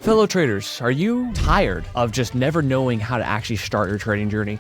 Fellow traders, are you tired of just never knowing how to actually start your trading journey?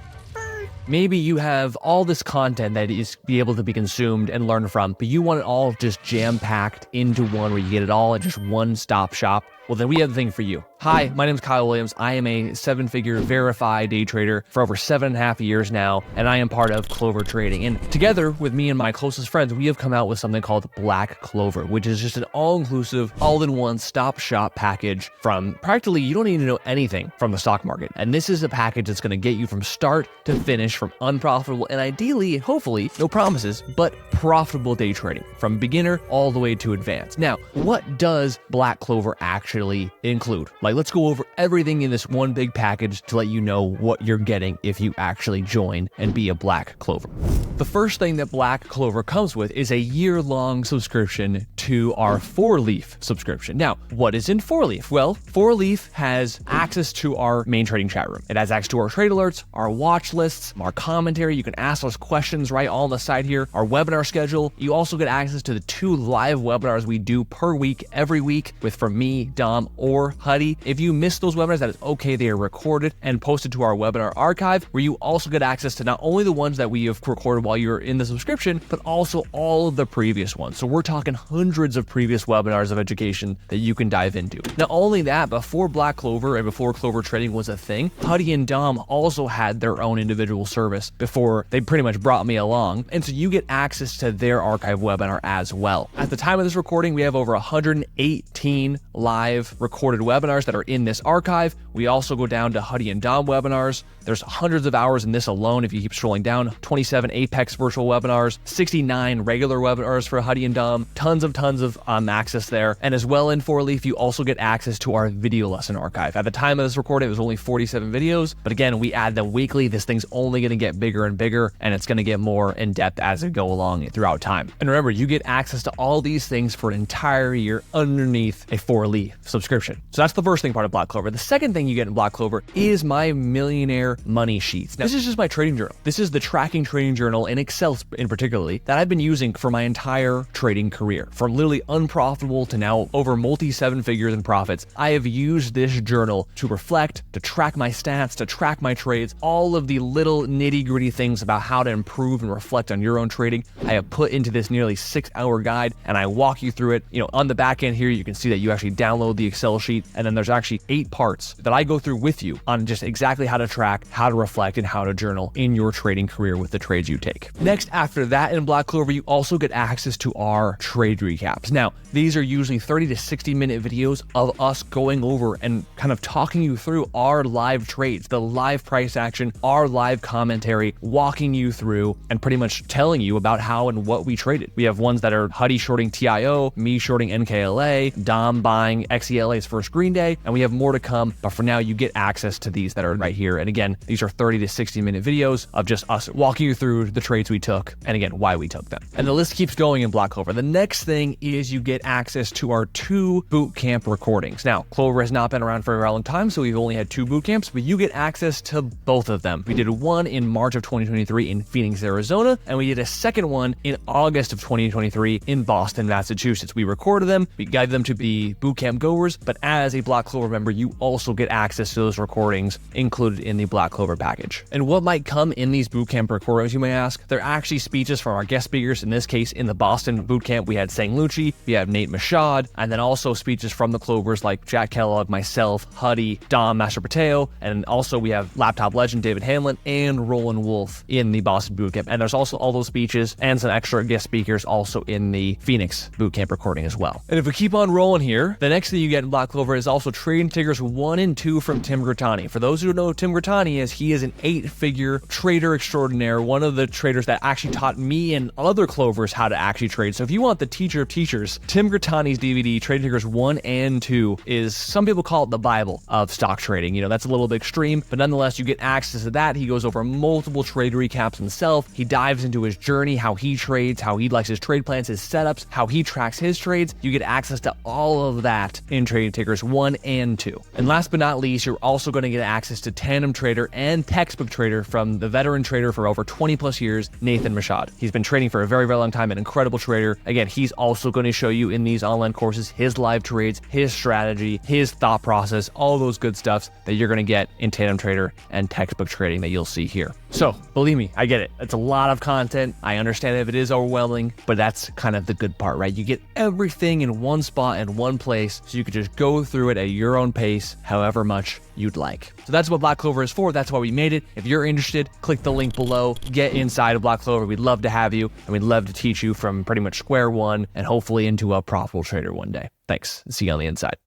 Maybe you have all this content that is be able to be consumed and learned from, but you want it all just jam-packed into one where you get it all at just one-stop shop. Well, then we have the thing for you. Hi, my name is Kyle Williams. I am a 7-figure verified day trader for over 7.5 years now, and I am part of Clover Trading. And together with me and my closest friends, we have come out with something called Black Clover, which is just an all-inclusive, all-in-one stop-shop package from practically, you don't need to know anything from the stock market. And this is a package that's going to get you from start to finish, from unprofitable and ideally, hopefully, no promises, but profitable day trading from beginner all the way to advanced. Now, what does Black Clover actually include? Let's go over everything in this one big package to let you know what you're getting if you actually join and be a Black Clover. The first thing that Black Clover comes with is a year-long subscription to our 4-Leaf subscription. Now, what is in 4-Leaf? Well, 4-Leaf has access to our main trading chat room. It has access to our trade alerts, our watch lists, our commentary. You can ask us questions right all on the side here, our webinar schedule. You also get access to the 2 live webinars we do per week, every week, with from me, Dom, or Huddy. If you miss those webinars, that is okay. They are recorded and posted to our webinar archive, where you also get access to not only the ones that we have recorded while you're in the subscription, but also all of the previous ones. So we're talking hundreds of previous webinars of education that you can dive into. Not only that, before Black Clover and before Clover Trading was a thing, Huddy and Dom also had their own individual service before they pretty much brought me along. And so you get access to their archive webinar as well. At the time of this recording, we have over 118 live recorded webinars that are in this archive. We also go down to Huddy and Dom webinars. There's hundreds of hours in this alone if you keep scrolling down. 27 Apex virtual webinars, 69 regular webinars for Huddy and Dom, tons of access there. And as well in 4-Leaf, you also get access to our video lesson archive. At the time of this recording, it was only 47 videos, but again, we add them weekly. This thing's only going to get bigger and bigger, and it's going to get more in depth as it go along throughout time. And remember, you get access to all these things for an entire year underneath a 4-Leaf subscription. So that's the first thing part of Black Clover. The second thing you get in Black Clover is my Millionaire Money Sheets. Now, this is just my trading journal. This is the tracking trading journal in Excel in particularly that I've been using for my entire trading career. From literally unprofitable to now over multi-7 figures in profits, I have used this journal to reflect, to track my stats, to track my trades, all of the little nitty-gritty things about how to improve and reflect on your own trading. I have put into this nearly 6-hour guide, and I walk you through it. On the back end here, you can see that you actually download the Excel sheet, and then there's actually 8 parts that I go through with you on just exactly how to track, how to reflect, and how to journal in your trading career with the trades you take. Next, after that in Black Clover, you also get access to our trade recaps. Now, these are usually 30 to 60 minute videos of us going over and kind of talking you through our live trades, the live price action, our live commentary, walking you through and pretty much telling you about how and what we traded. We have ones that are Huddy shorting TIO, me shorting NKLA, Dom buying XELA's first green day, and we have more to come. But for now, you get access to these that are right here. And again, these are 30 to 60 minute videos of just us walking you through the trades we took and again, why we took them. And the list keeps going in Black Clover. The next thing is you get access to our 2 bootcamp recordings. Now, Clover has not been around for a very long time, so we've only had 2 bootcamps, but you get access to both of them. We did one in March of 2023 in Phoenix, Arizona, and we did a second one in August of 2023 in Boston, Massachusetts. We recorded them, we guided them to be bootcamp goers, but as a Black Clover member, you also get access to those recordings included in the Black Clover package. And what might come in these bootcamp recordings, you may ask? They're actually speeches from our guest speakers. In this case, in the Boston bootcamp, we had Sang Lucci, we have Nate Michaud, and then also speeches from the Clovers like Jack Kellogg, myself, Huddy, Dom Master Pateo, and also we have laptop legend David Hanlon and Roland Wolf in the Boston bootcamp. And there's also all those speeches and some extra guest speakers also in the Phoenix bootcamp recording as well. And if we keep on rolling here, the next thing you get in Black Clover is also trading tickers 1 and 2 from Tim Grittani. For those who don't know who Tim Grittani is, he is an 8-figure trader extraordinaire, one of the traders that actually taught me and other Clovers how to actually trade. So if you want the teacher of teachers, Tim Grittani's DVD, Trading Tickers 1 and 2, is, some people call it the Bible of stock trading. That's a little bit extreme, but nonetheless, you get access to that. He goes over multiple trade recaps himself. He dives into his journey, how he trades, how he likes his trade plans, his setups, how he tracks his trades. You get access to all of that in Trading Tickers 1 and 2. And last but not least, you're also going to get access to Tandem Trader and Textbook Trader from the veteran trader for over 20 plus years, Nathan Michaud. He's been trading for a very, very long time, an incredible trader. Again, he's also going to show you in these online courses his live trades, his strategy, his thought process, all those good stuffs that you're going to get in Tandem Trader and Textbook Trading that you'll see here. So believe me, I get it. It's a lot of content. I understand if it is overwhelming, but that's kind of the good part, right? You get everything in one spot in one place, so you can just go through it at your own pace, however much you'd like. So that's what Black Clover is for. That's why we made it. If you're interested, click the link below. Get inside of Black Clover. We'd love to have you, and we'd love to teach you from pretty much square one and hopefully into a profitable trader one day. Thanks. See you on the inside.